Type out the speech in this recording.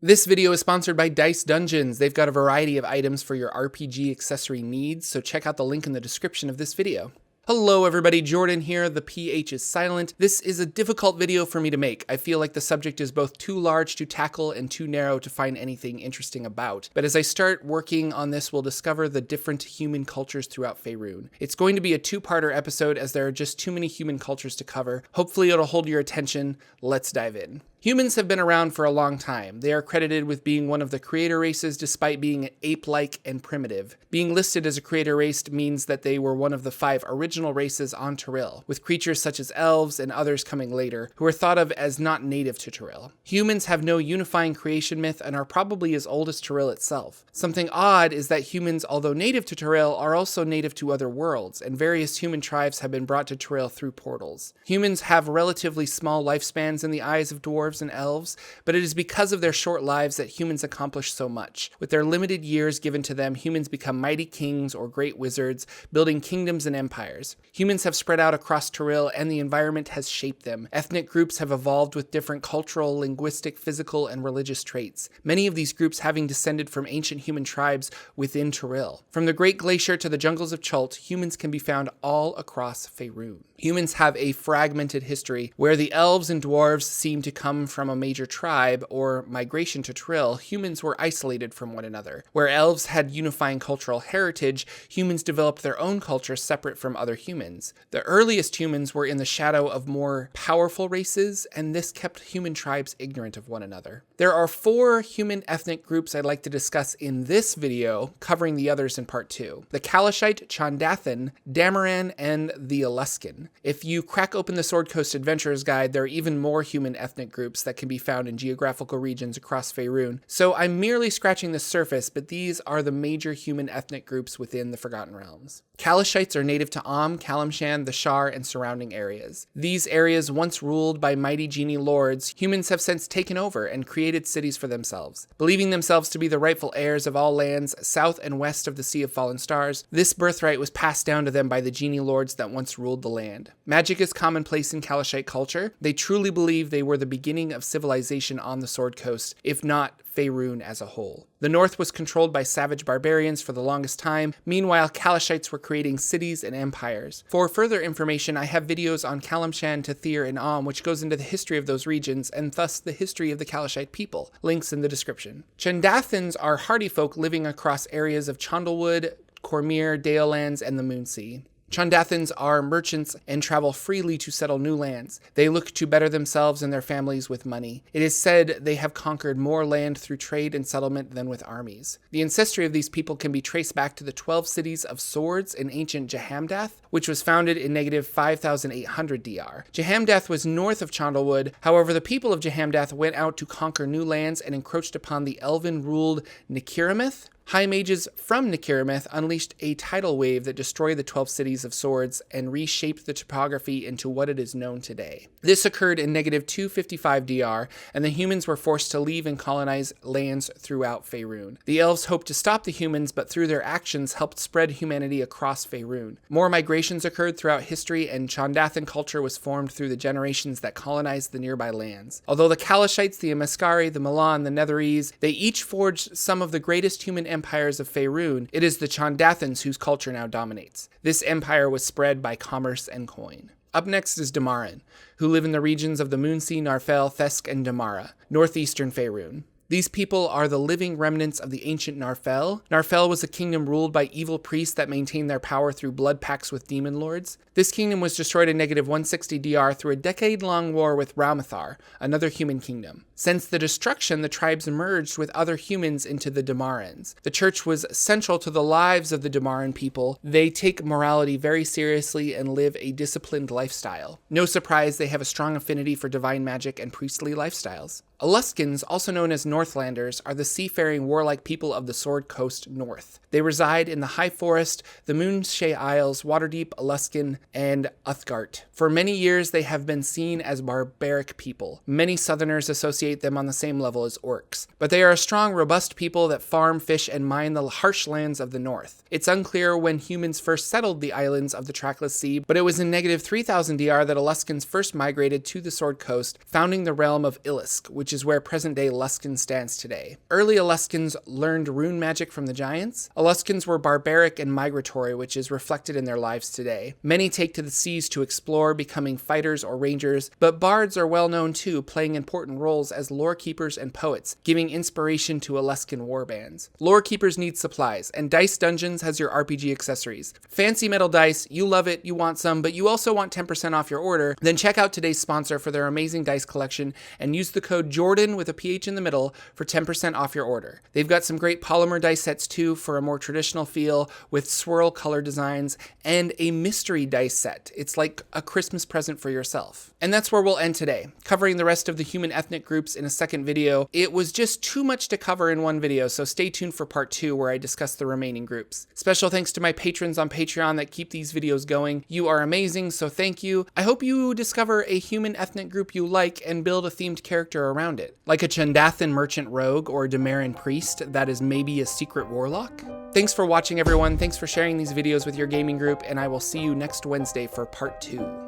This video is sponsored by Dice Dungeons. They've got a variety of items for your RPG accessory needs, so check out the link in the description of this video. Hello everybody, Jordan here. The PH is silent. This is a difficult video for me to make. I feel like the subject is both too large to tackle and too narrow to find anything interesting about. But as I start working on this, we'll discover the different human cultures throughout Faerun. It's going to be a two-parter episode as there are just too many human cultures to cover. Hopefully it'll hold your attention. Let's dive in. Humans have been around for a long time. They are credited with being one of the creator races despite being ape-like and primitive. Being listed as a creator race means that they were one of the 5 original races on Toril, with creatures such as elves and others coming later, who are thought of as not native to Toril. Humans have no unifying creation myth and are probably as old as Toril itself. Something odd is that humans, although native to Toril, are also native to other worlds, and various human tribes have been brought to Toril through portals. Humans have relatively small lifespans in the eyes of dwarves and elves, but it is because of their short lives that humans accomplish so much. With their limited years given to them, humans become mighty kings or great wizards, building kingdoms and empires. Humans have spread out across Toril, and the environment has shaped them. Ethnic groups have evolved with different cultural, linguistic, physical, and religious traits, many of these groups having descended from ancient human tribes within Toril. From the Great Glacier to the jungles of Chult, humans can be found all across Faerun. Humans have a fragmented history, where the elves and dwarves seem to come from a major tribe or migration to Toril. Humans were isolated from one another. Where elves had unifying cultural heritage, humans developed their own culture separate from other humans. The earliest humans were in the shadow of more powerful races, and this kept human tribes ignorant of one another. There are 4 human ethnic groups I'd like to discuss in this video, covering the others in part 2. The Kalashite, Chondathan, Damaran, and the Aluskan. If you crack open the Sword Coast Adventurer's Guide, there are even more human ethnic groups that can be found in geographical regions across Faerun. So I'm merely scratching the surface, but these are the major human ethnic groups within the Forgotten Realms. Kalashites are native to Calimshan, the Shar, and surrounding areas. These areas, once ruled by mighty genie lords, humans have since taken over and created cities for themselves. Believing themselves to be the rightful heirs of all lands south and west of the Sea of Fallen Stars, this birthright was passed down to them by the genie lords that once ruled the land. Magic is commonplace in Kalashite culture. They truly believe they were the beginning of civilization on the Sword Coast, if not Faerun as a whole. The north was controlled by savage barbarians for the longest time. Meanwhile, Kalashites were creating cities and empires. For further information, I have videos on Calimshan, Tethyr, and which goes into the history of those regions and thus the history of the Kalashite people. Links in the description. Chondathans are hardy folk living across areas of Chondlewood, Cormyr, Dalelands, and the Moonsea. Chondathans are merchants and travel freely to settle new lands. They look to better themselves and their families with money. It is said they have conquered more land through trade and settlement than with armies. The ancestry of these people can be traced back to the 12 cities of swords in ancient Jahamdath, which was founded in negative 5,800 DR. Jahamdath was north of Chondlewood. However, the people of Jahamdath went out to conquer new lands and encroached upon the elven-ruled Nikiramith. High mages from Nikiramith unleashed a tidal wave that destroyed the 12 cities of swords and reshaped the topography into what it is known today. This occurred in negative 255 DR, and the humans were forced to leave and colonize lands throughout Faerun. The elves hoped to stop the humans, but through their actions helped spread humanity across Faerun. More migrations occurred throughout history, and Chondathan culture was formed through the generations that colonized the nearby lands. Although the Kalashites, the Amaskari, the Milan, the Netherese, they each forged some of the greatest human empires of Faerun, it is the Chondathans whose culture now dominates. This empire was spread by commerce and coin. Up next is Damaran, who live in the regions of the Moonsea, Narfell, Thesk, and Damara, northeastern Faerun. These people are the living remnants of the ancient Narfell. Narfell was a kingdom ruled by evil priests that maintained their power through blood pacts with demon lords. This kingdom was destroyed in negative 160 DR through a decade-long war with Ramathar, another human kingdom. Since the destruction, the tribes merged with other humans into the Damarans. The church was central to the lives of the Damaran people. They take morality very seriously and live a disciplined lifestyle. No surprise, they have a strong affinity for divine magic and priestly lifestyles. Aluskans, also known as Northlanders, are the seafaring warlike people of the Sword Coast North. They reside in the High Forest, the Moonshae Isles, Waterdeep, Aluskan, and Uthgart. For many years, they have been seen as barbaric people. Many Southerners associate appreciate them on the same level as orcs. But they are a strong, robust people that farm, fish, and mine the harsh lands of the north. It's unclear when humans first settled the islands of the Trackless Sea, but it was in negative 3000 DR that Aluskans first migrated to the Sword Coast, founding the realm of Ilisk, which is where present-day Luskan stands today. Early Aluskans learned rune magic from the giants. Aluskans were barbaric and migratory, which is reflected in their lives today. Many take to the seas to explore, becoming fighters or rangers, but bards are well known too, playing important roles as lore keepers and poets, giving inspiration to Aluskan warbands. Lore keepers need supplies, and Dice Dungeons has your RPG accessories. Fancy metal dice, you love it, you want some, but you also want 10% off your order, then check out today's sponsor for their amazing dice collection and use the code Jordan with a PH in the middle for 10% off your order. They've got some great polymer dice sets too for a more traditional feel with swirl color designs, and a mystery dice set. It's like a Christmas present for yourself. And that's where we'll end today, covering the rest of the human ethnic groups in a second video. It was just too much to cover in one video, so stay tuned for part 2 where I discuss the remaining groups. Special thanks to my patrons on Patreon that keep these videos going. You are amazing, so thank you. I hope you discover a human ethnic group you like and build a themed character around it, like a Chandathan merchant rogue or a Demaran priest that is maybe a secret warlock. Thanks for watching, everyone. Thanks for sharing these videos with your gaming group, and I will see you next Wednesday for part 2.